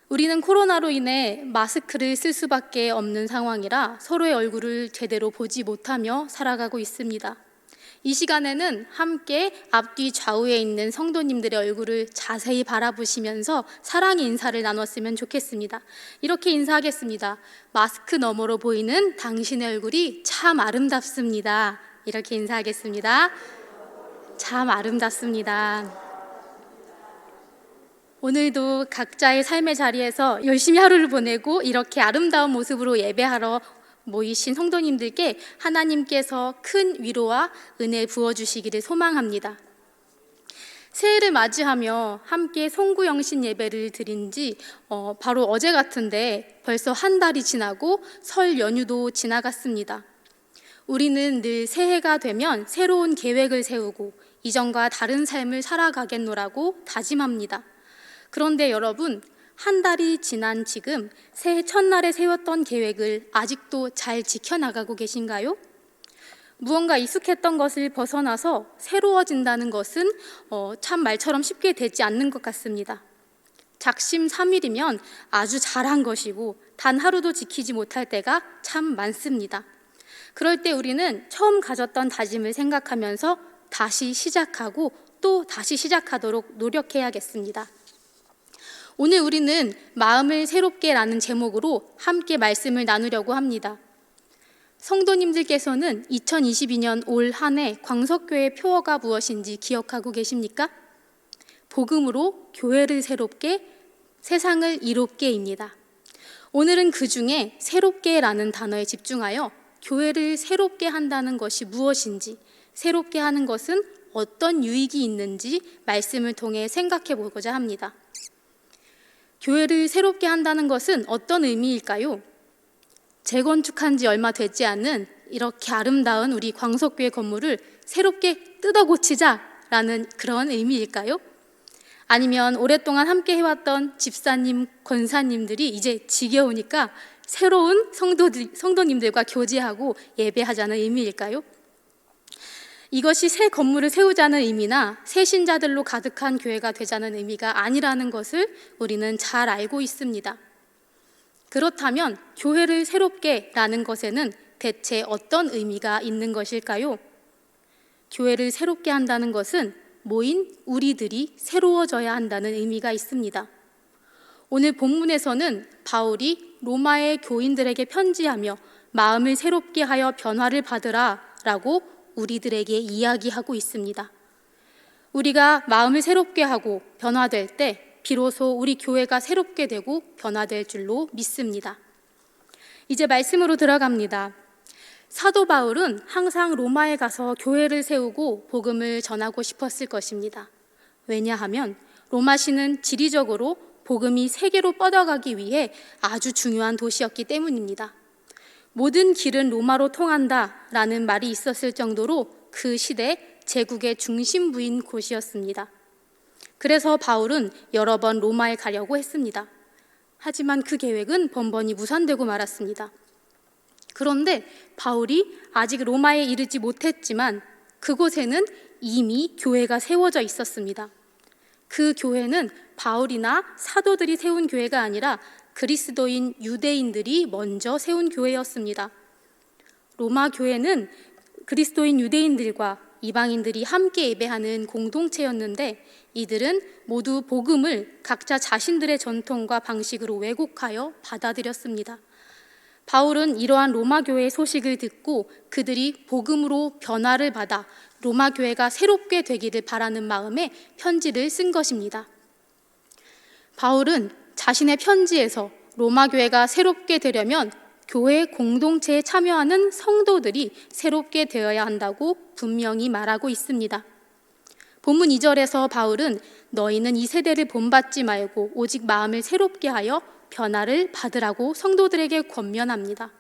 우리는 코로나로 인해 마스크를 쓸 수밖에 없는 상황이라 서로의 얼굴을 제대로 보지 못하며 살아가고 있습니다. 이 시간에는 함께 앞뒤 좌우에 있는 성도님들의 얼굴을 자세히 바라보시면서 사랑의 인사를 나눴으면 좋겠습니다. 이렇게 인사하겠습니다. 마스크 너머로 보이는 당신의 얼굴이 참 아름답습니다. 이렇게 인사하겠습니다. 참 아름답습니다. 오늘도 각자의 삶의 자리에서 열심히 하루를 보내고 이렇게 아름다운 모습으로 예배하러 모이신 성도님들께 하나님께서 큰 위로와 은혜 부어주시기를 소망합니다. 새해를 맞이하며 함께 송구영신 예배를 드린 지 바로 어제 같은데 벌써 한 달이 지나고 설 연휴도 지나갔습니다. 우리는 늘 새해가 되면 새로운 계획을 세우고 이전과 다른 삶을 살아가겠노라고 다짐합니다. 그런데 여러분, 한 달이 지난 지금 새해 첫날에 세웠던 계획을 아직도 잘 지켜나가고 계신가요? 무언가 익숙했던 것을 벗어나서 새로워진다는 것은 참 말처럼 쉽게 되지 않는 것 같습니다. 작심삼일이면 아주 잘한 것이고 단 하루도 지키지 못할 때가 참 많습니다. 그럴 때 우리는 처음 가졌던 다짐을 생각하면서 다시 시작하고 또 다시 시작하도록 노력해야겠습니다. 오늘 우리는 마음을 새롭게 라는 제목으로 함께 말씀을 나누려고 합니다. 성도님들께서는 2022년 올 한 해 광석교회 표어가 무엇인지 기억하고 계십니까? 복음으로 교회를 새롭게, 세상을 이롭게입니다. 오늘은 그 중에 새롭게라는 단어에 집중하여 교회를 새롭게 한다는 것이 무엇인지, 새롭게 하는 것은 어떤 유익이 있는지 말씀을 통해 생각해 보고자 합니다. 교회를 새롭게 한다는 것은 어떤 의미일까요? 재건축한 지 얼마 되지 않은 이렇게 아름다운 우리 광석교회 건물을 새롭게 뜯어 고치자라는 그런 의미일까요? 아니면 오랫동안 함께 해왔던 집사님, 권사님들이 이제 지겨우니까 새로운 성도님들과 교제하고 예배하자는 의미일까요? 이것이 새 건물을 세우자는 의미나 새 신자들로 가득한 교회가 되자는 의미가 아니라는 것을 우리는 잘 알고 있습니다. 그렇다면 교회를 새롭게 라는 것에는 대체 어떤 의미가 있는 것일까요? 교회를 새롭게 한다는 것은 모인 우리들이 새로워져야 한다는 의미가 있습니다. 오늘 본문에서는 바울이 로마의 교인들에게 편지하며 마음을 새롭게 하여 변화를 받으라 라고 우리들에게 이야기하고 있습니다. 우리가 마음을 새롭게 하고 변화될 때 비로소 우리 교회가 새롭게 되고 변화될 줄로 믿습니다. 이제 말씀으로 들어갑니다. 사도 바울은 항상 로마에 가서 교회를 세우고 복음을 전하고 싶었을 것입니다. 왜냐하면 로마시는 지리적으로 복음이 세계로 뻗어가기 위해 아주 중요한 도시였기 때문입니다. 모든 길은 로마로 통한다라는 말이 있었을 정도로 그 시대 제국의 중심부인 곳이었습니다. 그래서 바울은 여러 번 로마에 가려고 했습니다. 하지만 그 계획은 번번이 무산되고 말았습니다. 그런데 바울이 아직 로마에 이르지 못했지만 그곳에는 이미 교회가 세워져 있었습니다. 그 교회는 바울이나 사도들이 세운 교회가 아니라 그리스도인 유대인들이 먼저 세운 교회였습니다. 로마 교회는 그리스도인 유대인들과 이방인들이 함께 예배하는 공동체였는데 이들은 모두 복음을 각자 자신들의 전통과 방식으로 왜곡하여 받아들였습니다. 바울은 이러한 로마 교회의 소식을 듣고 그들이 복음으로 변화를 받아 로마 교회가 새롭게 되기를 바라는 마음에 편지를 쓴 것입니다. 바울은 자신의 편지에서 로마 교회가 새롭게 되려면 교회 공동체에 참여하는 성도들이 새롭게 되어야 한다고 분명히 말하고 있습니다. 본문 2절에서 바울은 너희는 이 세대를 본받지 말고 오직 마음을 새롭게 하여 변화를 받으라고 성도들에게 권면합니다.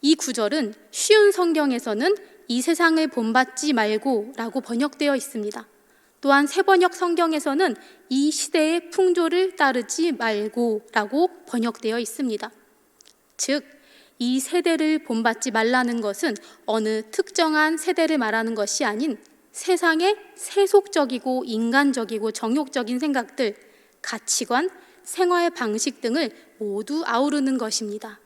이 구절은 쉬운 성경에서는 이 세상을 본받지 말고 라고 번역되어 있습니다. 또한 새번역 성경에서는 이 시대의 풍조를 따르지 말고 라고 번역되어 있습니다. 즉, 이 세대를 본받지 말라는 것은 어느 특정한 세대를 말하는 것이 아닌 세상의 세속적이고 인간적이고 정욕적인 생각들, 가치관, 생활 방식 등을 모두 아우르는 것입니다.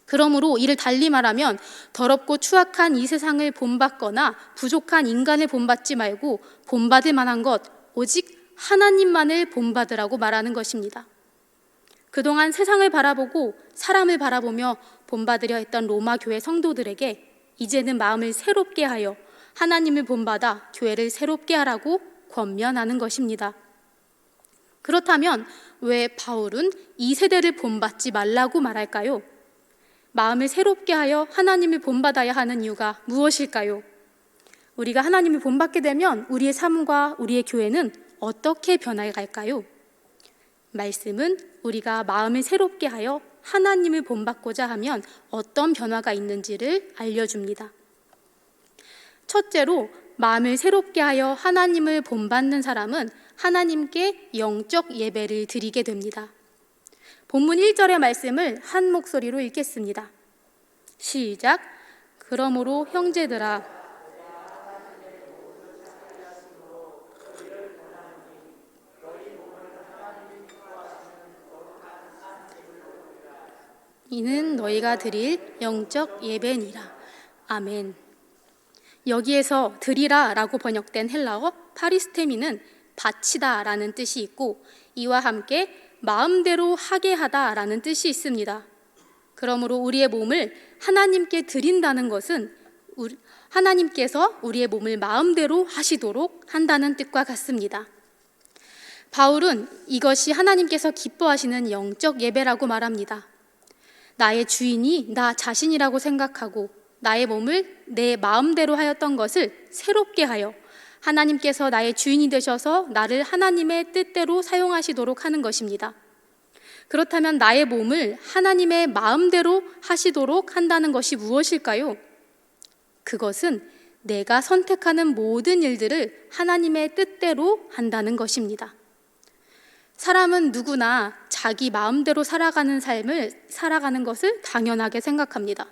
그러므로 이를 달리 말하면 더럽고 추악한 이 세상을 본받거나 부족한 인간을 본받지 말고 본받을 만한 것 오직 하나님만을 본받으라고 말하는 것입니다. 그동안 세상을 바라보고 사람을 바라보며 본받으려 했던 로마 교회 성도들에게 이제는 마음을 새롭게 하여 하나님을 본받아 교회를 새롭게 하라고 권면하는 것입니다. 그렇다면 왜 바울은 이 세대를 본받지 말라고 말할까요? 마음을 새롭게 하여 하나님을 본받아야 하는 이유가 무엇일까요? 우리가 하나님을 본받게 되면 우리의 삶과 우리의 교회는 어떻게 변해갈까요? 말씀은 우리가 마음을 새롭게 하여 하나님을 본받고자 하면 어떤 변화가 있는지를 알려줍니다. 첫째로 마음을 새롭게 하여 하나님을 본받는 사람은 하나님께 영적 예배를 드리게 됩니다. 본문 1절의 말씀을 한 목소리로 읽겠습니다. 시작. 그러므로 형제들아 이는 너희가 드릴 영적 예배니라. 아멘. 여기에서 드리라 라고 번역된 헬라어 파리스테미는 바치다 라는 뜻이 있고 이와 함께 마음대로 하게 하다 라는 뜻이 있습니다. 그러므로 우리의 몸을 하나님께 드린다는 것은 하나님께서 우리의 몸을 마음대로 하시도록 한다는 뜻과 같습니다. 바울은 이것이 하나님께서 기뻐하시는 영적 예배라고 말합니다. 나의 주인이 나 자신이라고 생각하고 나의 몸을 내 마음대로 하였던 것을 새롭게 하여 하나님께서 나의 주인이 되셔서 나를 하나님의 뜻대로 사용하시도록 하는 것입니다. 그렇다면 나의 몸을 하나님의 마음대로 하시도록 한다는 것이 무엇일까요? 그것은 내가 선택하는 모든 일들을 하나님의 뜻대로 한다는 것입니다. 사람은 누구나 자기 마음대로 살아가는 삶을 살아가는 것을 당연하게 생각합니다.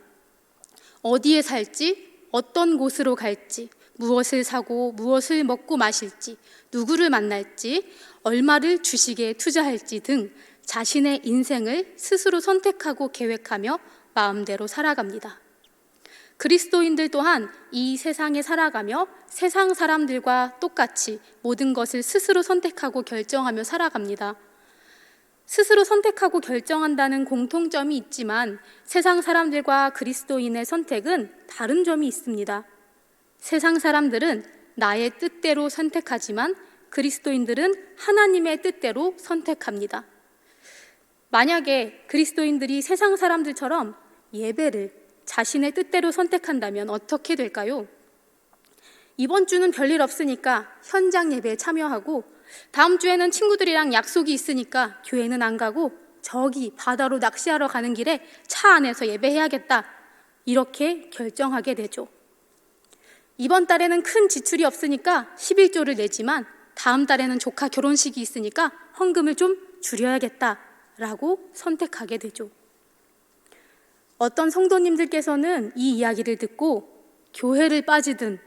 어디에 살지, 어떤 곳으로 갈지, 무엇을 사고 무엇을 먹고 마실지, 누구를 만날지, 얼마를 주식에 투자할지 등 자신의 인생을 스스로 선택하고 계획하며 마음대로 살아갑니다. 그리스도인들 또한 이 세상에 살아가며 세상 사람들과 똑같이 모든 것을 스스로 선택하고 결정하며 살아갑니다. 스스로 선택하고 결정한다는 공통점이 있지만 세상 사람들과 그리스도인의 선택은 다른 점이 있습니다. 세상 사람들은 나의 뜻대로 선택하지만 그리스도인들은 하나님의 뜻대로 선택합니다. 만약에 그리스도인들이 세상 사람들처럼 예배를 자신의 뜻대로 선택한다면 어떻게 될까요? 이번 주는 별일 없으니까 현장 예배에 참여하고 다음 주에는 친구들이랑 약속이 있으니까 교회는 안 가고 저기 바다로 낚시하러 가는 길에 차 안에서 예배해야겠다. 이렇게 결정하게 되죠. 이번 달에는 큰 지출이 없으니까 11조를 내지만 다음 달에는 조카 결혼식이 있으니까 헌금을 좀 줄여야겠다라고 선택하게 되죠. 어떤 성도님들께서는 이 이야기를 듣고 교회를 빠지든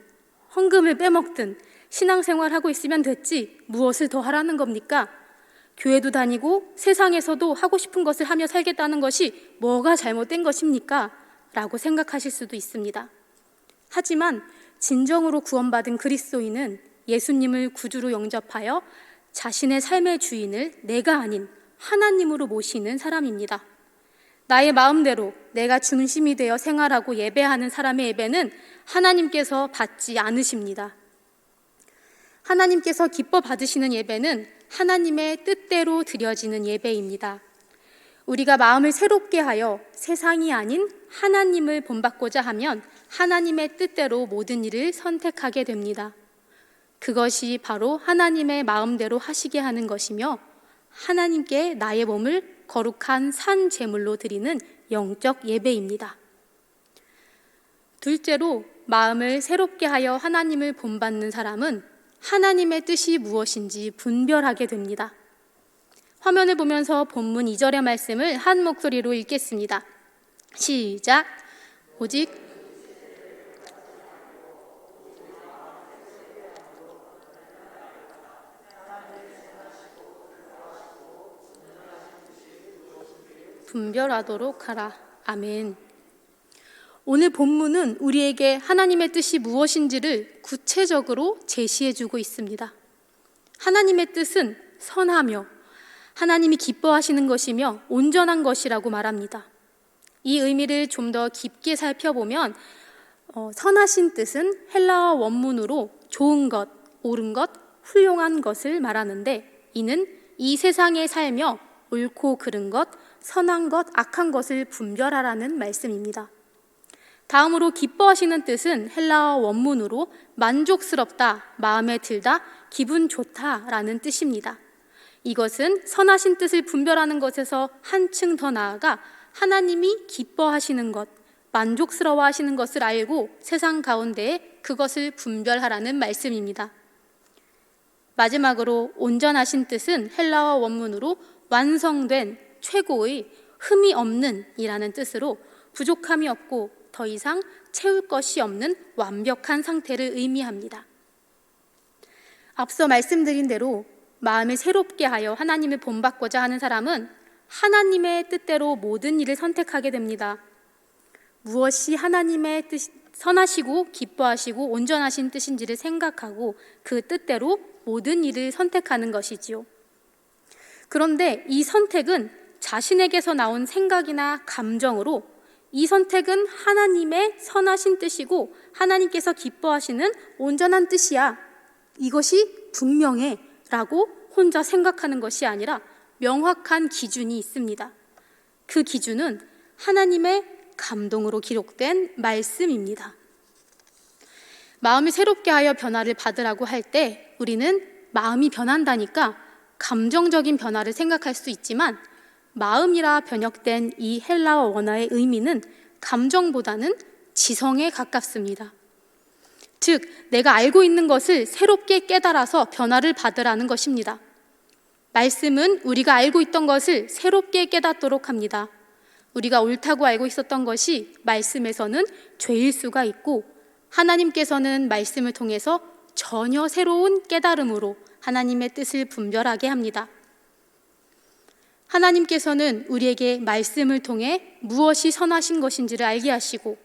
헌금을 빼먹든 신앙생활하고 있으면 됐지 무엇을 더 하라는 겁니까? 교회도 다니고 세상에서도 하고 싶은 것을 하며 살겠다는 것이 뭐가 잘못된 것입니까? 라고 생각하실 수도 있습니다. 하지만 진정으로 구원받은 그리스도인은 예수님을 구주로 영접하여 자신의 삶의 주인을 내가 아닌 하나님으로 모시는 사람입니다. 나의 마음대로 내가 중심이 되어 생활하고 예배하는 사람의 예배는 하나님께서 받지 않으십니다. 하나님께서 기뻐 받으시는 예배는 하나님의 뜻대로 드려지는 예배입니다. 우리가 마음을 새롭게 하여 세상이 아닌 하나님을 본받고자 하면 하나님의 뜻대로 모든 일을 선택하게 됩니다. 그것이 바로 하나님의 마음대로 하시게 하는 것이며 하나님께 나의 몸을 거룩한 산 제물로 드리는 영적 예배입니다. 둘째로 마음을 새롭게 하여 하나님을 본받는 사람은 하나님의 뜻이 무엇인지 분별하게 됩니다. 화면을 보면서 본문 2절의 말씀을 한 목소리로 읽겠습니다. 시작. 오직 분별하도록 하라. 아멘. 오늘 본문은 우리에게 하나님의 뜻이 무엇인지를 구체적으로 제시해주고 있습니다. 하나님의 뜻은 선하며 하나님이 기뻐하시는 것이며 온전한 것이라고 말합니다. 이 의미를 좀 더 깊게 살펴보면 선하신 뜻은 헬라어 원문으로 좋은 것, 옳은 것, 훌륭한 것을 말하는데, 이는 이 세상에 살며 옳고 그른 것, 선한 것, 악한 것을 분별하라는 말씀입니다. 다음으로 기뻐하시는 뜻은 헬라어 원문으로 만족스럽다, 마음에 들다, 기분 좋다라는 뜻입니다. 이것은 선하신 뜻을 분별하는 것에서 한층 더 나아가 하나님이 기뻐하시는 것, 만족스러워하시는 것을 알고 세상 가운데에 그것을 분별하라는 말씀입니다. 마지막으로 온전하신 뜻은 헬라어 원문으로 완성된, 최고의, 흠이 없는 이라는 뜻으로 부족함이 없고 더 이상 채울 것이 없는 완벽한 상태를 의미합니다. 앞서 말씀드린 대로 마음을 새롭게 하여 하나님을 본받고자 하는 사람은 하나님의 뜻대로 모든 일을 선택하게 됩니다. 무엇이 하나님의 뜻, 선하시고 기뻐하시고 온전하신 뜻인지를 생각하고 그 뜻대로 모든 일을 선택하는 것이지요. 그런데 이 선택은 자신에게서 나온 생각이나 감정으로, 이 선택은 하나님의 선하신 뜻이고 하나님께서 기뻐하시는 온전한 뜻이야, 이것이 분명해 라고 혼자 생각하는 것이 아니라 명확한 기준이 있습니다. 그 기준은 하나님의 감동으로 기록된 말씀입니다. 마음을 새롭게 하여 변화를 받으라고 할 때 우리는 마음이 변한다니까 감정적인 변화를 생각할 수 있지만, 마음이라 번역된 이 헬라어 원어의 의미는 감정보다는 지성에 가깝습니다. 즉, 내가 알고 있는 것을 새롭게 깨달아서 변화를 받으라는 것입니다. 말씀은 우리가 알고 있던 것을 새롭게 깨닫도록 합니다. 우리가 옳다고 알고 있었던 것이 말씀에서는 죄일 수가 있고, 하나님께서는 말씀을 통해서 전혀 새로운 깨달음으로 하나님의 뜻을 분별하게 합니다. 하나님께서는 우리에게 말씀을 통해 무엇이 선하신 것인지를 알게 하시고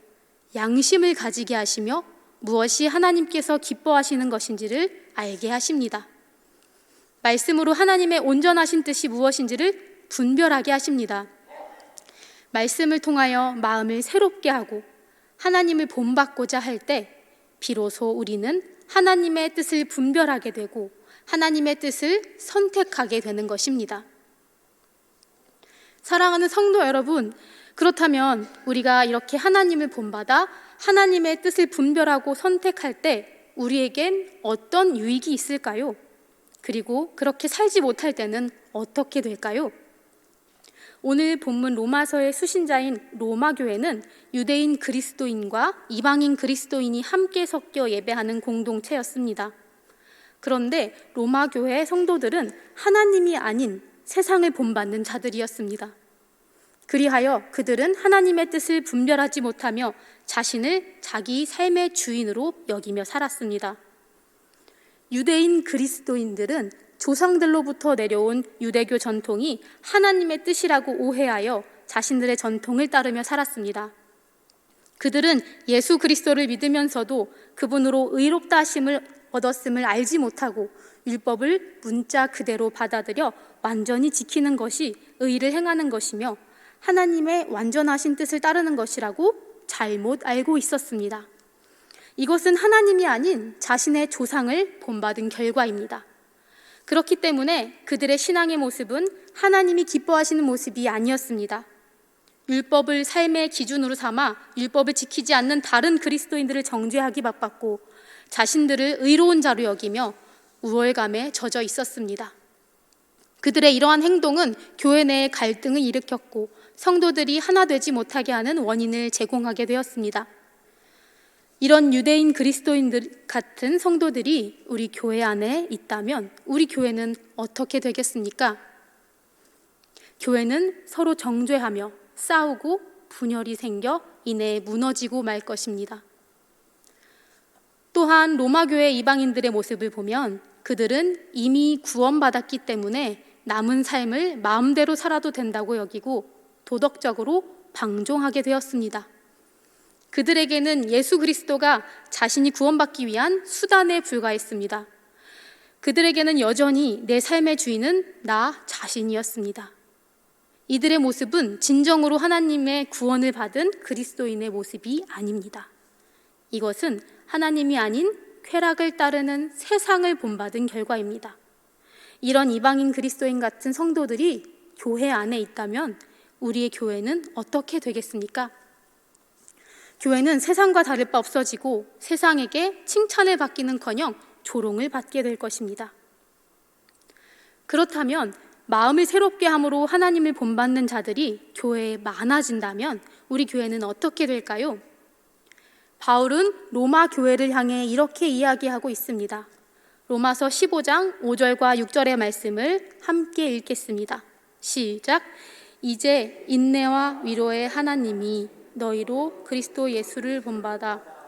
양심을 가지게 하시며 무엇이 하나님께서 기뻐하시는 것인지를 알게 하십니다. 말씀으로 하나님의 온전하신 뜻이 무엇인지를 분별하게 하십니다. 말씀을 통하여 마음을 새롭게 하고 하나님을 본받고자 할 때 비로소 우리는 하나님의 뜻을 분별하게 되고 하나님의 뜻을 선택하게 되는 것입니다. 사랑하는 성도 여러분, 그렇다면 우리가 이렇게 하나님을 본받아 하나님의 뜻을 분별하고 선택할 때 우리에겐 어떤 유익이 있을까요? 그리고 그렇게 살지 못할 때는 어떻게 될까요? 오늘 본문 로마서의 수신자인 로마교회는 유대인 그리스도인과 이방인 그리스도인이 함께 섞여 예배하는 공동체였습니다. 그런데 로마교회 성도들은 하나님이 아닌 세상을 본받는 자들이었습니다. 그리하여 그들은 하나님의 뜻을 분별하지 못하며 자신을 자기 삶의 주인으로 여기며 살았습니다. 유대인 그리스도인들은 조상들로부터 내려온 유대교 전통이 하나님의 뜻이라고 오해하여 자신들의 전통을 따르며 살았습니다. 그들은 예수 그리스도를 믿으면서도 그분으로 의롭다 하심을 얻었음을 알지 못하고 율법을 문자 그대로 받아들여 완전히 지키는 것이 의를 행하는 것이며 하나님의 완전하신 뜻을 따르는 것이라고 잘못 알고 있었습니다. 이것은 하나님이 아닌 자신의 조상을 본받은 결과입니다. 그렇기 때문에 그들의 신앙의 모습은 하나님이 기뻐하시는 모습이 아니었습니다. 율법을 삶의 기준으로 삼아 율법을 지키지 않는 다른 그리스도인들을 정죄하기 바빴고 자신들을 의로운 자로 여기며 우월감에 젖어 있었습니다. 그들의 이러한 행동은 교회 내에 갈등을 일으켰고 성도들이 하나 되지 못하게 하는 원인을 제공하게 되었습니다. 이런 유대인 그리스도인들 같은 성도들이 우리 교회 안에 있다면 우리 교회는 어떻게 되겠습니까? 교회는 서로 정죄하며 싸우고 분열이 생겨 이내 무너지고 말 것입니다. 또한 로마교회 이방인들의 모습을 보면 그들은 이미 구원받았기 때문에 남은 삶을 마음대로 살아도 된다고 여기고 도덕적으로 방종하게 되었습니다. 그들에게는 예수 그리스도가 자신이 구원받기 위한 수단에 불과했습니다. 그들에게는 여전히 내 삶의 주인은 나 자신이었습니다. 이들의 모습은 진정으로 하나님의 구원을 받은 그리스도인의 모습이 아닙니다. 이것은 하나님이 아닌 쾌락을 따르는 세상을 본받은 결과입니다. 이런 이방인 그리스도인 같은 성도들이 교회 안에 있다면 우리의 교회는 어떻게 되겠습니까? 교회는 세상과 다를 바 없어지고 세상에게 칭찬을 받기는커녕 조롱을 받게 될 것입니다. 그렇다면 마음을 새롭게 함으로 하나님을 본받는 자들이 교회에 많아진다면 우리 교회는 어떻게 될까요? 바울은 로마 교회를 향해 이렇게 이야기하고 있습니다. 로마서 15장 5절과 6절의 말씀을 함께 읽겠습니다. 시작. 이제 인내와 위로의 하나님이 너희로 그리스도 예수를 본받아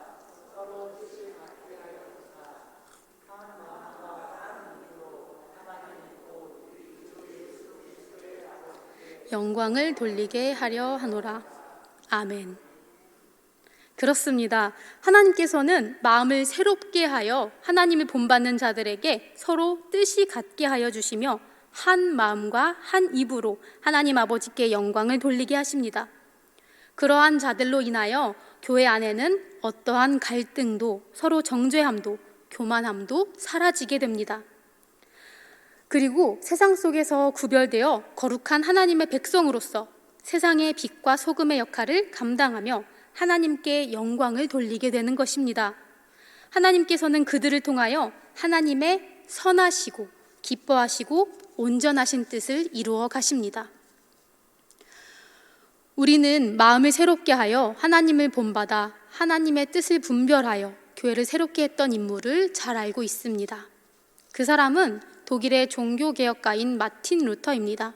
영광을 돌리게 하려 하노라. 아멘. 그렇습니다. 하나님께서는 마음을 새롭게 하여 하나님을 본받는 자들에게 서로 뜻이 같게 하여 주시며 한 마음과 한 입으로 하나님 아버지께 영광을 돌리게 하십니다. 그러한 자들로 인하여 교회 안에는 어떠한 갈등도 서로 정죄함도 교만함도 사라지게 됩니다. 그리고 세상 속에서 구별되어 거룩한 하나님의 백성으로서 세상의 빛과 소금의 역할을 감당하며 하나님께 영광을 돌리게 되는 것입니다. 하나님께서는 그들을 통하여 하나님의 선하시고 기뻐하시고 온전하신 뜻을 이루어 가십니다. 우리는 마음을 새롭게 하여 하나님을 본받아 하나님의 뜻을 분별하여 교회를 새롭게 했던 인물을 잘 알고 있습니다. 그 사람은 독일의 종교개혁가인 마틴 루터입니다.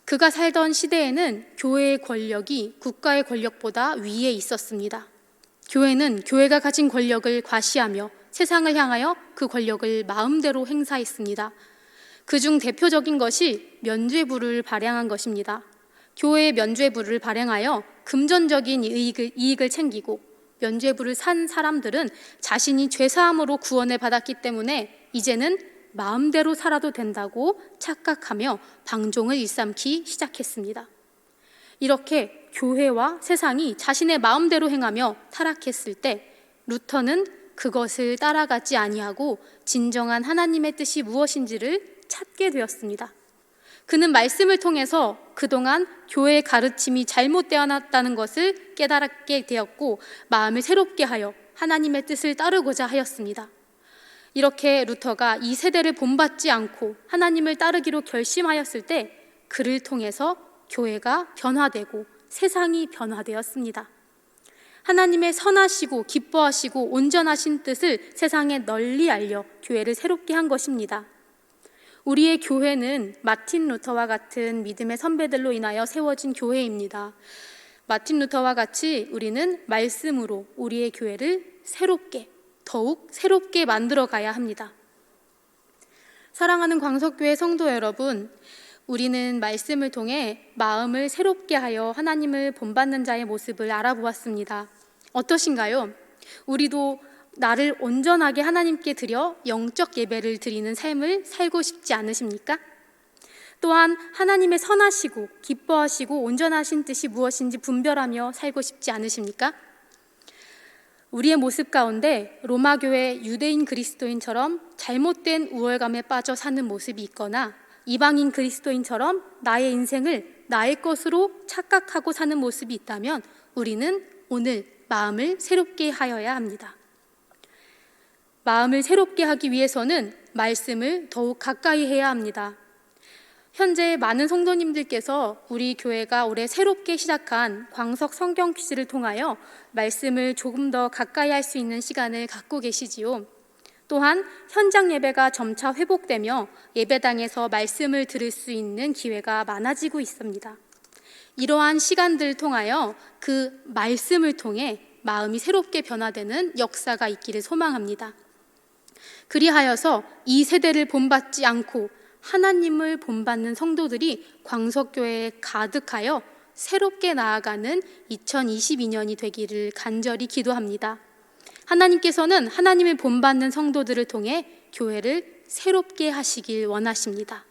그가 살던 시대에는 교회의 권력이 국가의 권력보다 위에 있었습니다. 교회는 교회가 가진 권력을 과시하며 세상을 향하여 그 권력을 마음대로 행사했습니다. 그중 대표적인 것이 면죄부를 발행한 것입니다. 교회의 면죄부를 발행하여 금전적인 이익을 챙기고 면죄부를 산 사람들은 자신이 죄사함으로 구원을 받았기 때문에 이제는 마음대로 살아도 된다고 착각하며 방종을 일삼기 시작했습니다. 이렇게 교회와 세상이 자신의 마음대로 행하며 타락했을 때 루터는 그것을 따라가지 아니하고 진정한 하나님의 뜻이 무엇인지를 찾게 되었습니다. 그는 말씀을 통해서 그동안 교회의 가르침이 잘못되어놨다는 것을 깨달게 되었고 마음을 새롭게 하여 하나님의 뜻을 따르고자 하였습니다. 이렇게 루터가 이 세대를 본받지 않고 하나님을 따르기로 결심하였을 때 그를 통해서 교회가 변화되고 세상이 변화되었습니다. 하나님의 선하시고 기뻐하시고 온전하신 뜻을 세상에 널리 알려 교회를 새롭게 한 것입니다. 우리의 교회는 마틴 루터와 같은 믿음의 선배들로 인하여 세워진 교회입니다. 마틴 루터와 같이 우리는 말씀으로 우리의 교회를 더욱 새롭게 만들어 가야 합니다. 사랑하는 광석교회 성도 여러분, 우리는 말씀을 통해 마음을 새롭게 하여 하나님을 본받는 자의 모습을 알아보았습니다. 어떠신가요? 우리도 나를 온전하게 하나님께 드려 영적 예배를 드리는 삶을 살고 싶지 않으십니까? 또한 하나님의 선하시고 기뻐하시고 온전하신 뜻이 무엇인지 분별하며 살고 싶지 않으십니까? 우리의 모습 가운데 로마 교회 유대인 그리스도인처럼 잘못된 우월감에 빠져 사는 모습이 있거나 이방인 그리스도인처럼 나의 인생을 나의 것으로 착각하고 사는 모습이 있다면 우리는 오늘 마음을 새롭게 하여야 합니다. 마음을 새롭게 하기 위해서는 말씀을 더욱 가까이 해야 합니다. 현재 많은 성도님들께서 우리 교회가 올해 새롭게 시작한 광석 성경 퀴즈를 통하여 말씀을 조금 더 가까이 할 수 있는 시간을 갖고 계시지요. 또한 현장 예배가 점차 회복되며 예배당에서 말씀을 들을 수 있는 기회가 많아지고 있습니다. 이러한 시간들을 통하여 그 말씀을 통해 마음이 새롭게 변화되는 역사가 있기를 소망합니다. 그리하여서 이 세대를 본받지 않고 하나님을 본받는 성도들이 광석교회에 가득하여 새롭게 나아가는 2022년이 되기를 간절히 기도합니다. 하나님께서는 하나님을 본받는 성도들을 통해 교회를 새롭게 하시길 원하십니다.